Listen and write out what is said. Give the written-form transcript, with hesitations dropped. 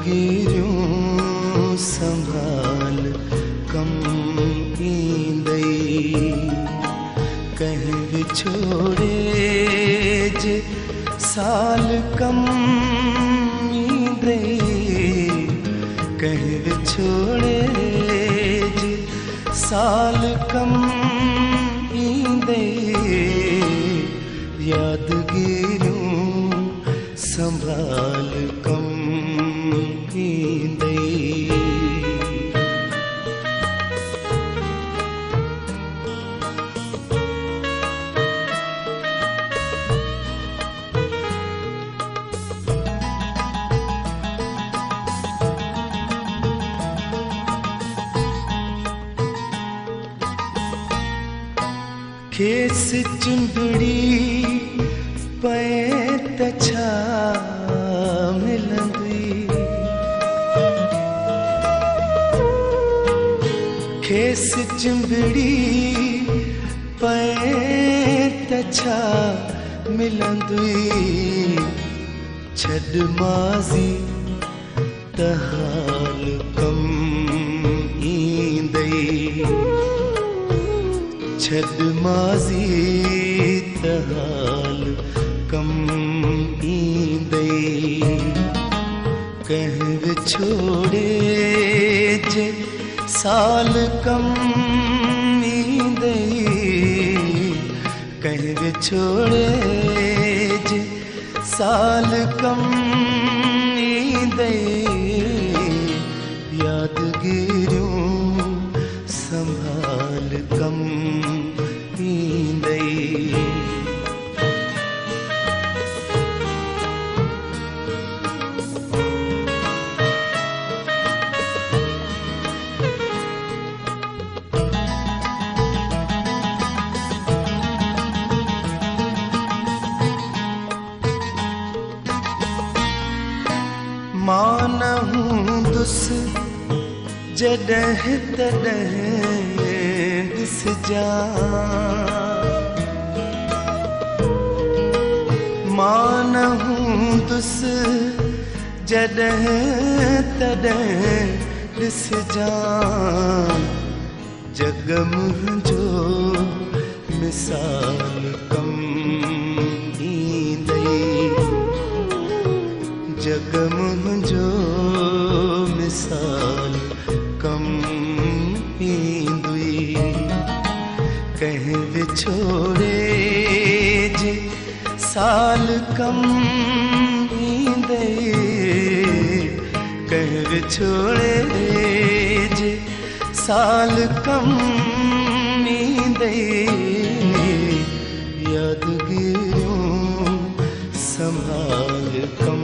यादगिरियों संभाल कम ईंदई कहीं विछोड़े जे साल कम ईंदई कहीं विछोड़े जे साल कम ईंदई यादगिरियों संभाल कम ईंदई। खेस चुंबड़ी पे तछा मिलंदी खेस चुंबड़ी पे तछा मिलंदी छड माज़ी तहाल कम ईंदई छद माज़ी तहाल कम ईंदई कहीं विछोड़े जे साल कम ईंदई कहीं विछोड़े जे साल कम ईंदई यादगिरियों संभाल कम ईंदई। मानहूं दुस जॾहिं तॾहिं ॾिसजा मानहूं दुस जॾहिं तॾहिं ॾिसजा जग मुंहिंजो मिसाल कम ईंदई जग मुंहिंजो मिसाल कम ईंदई कहीं विछोड़े जे साल कम ईंदई कहीं विछोड़े जे साल कम ईंदई यादगिरियों संभाल कम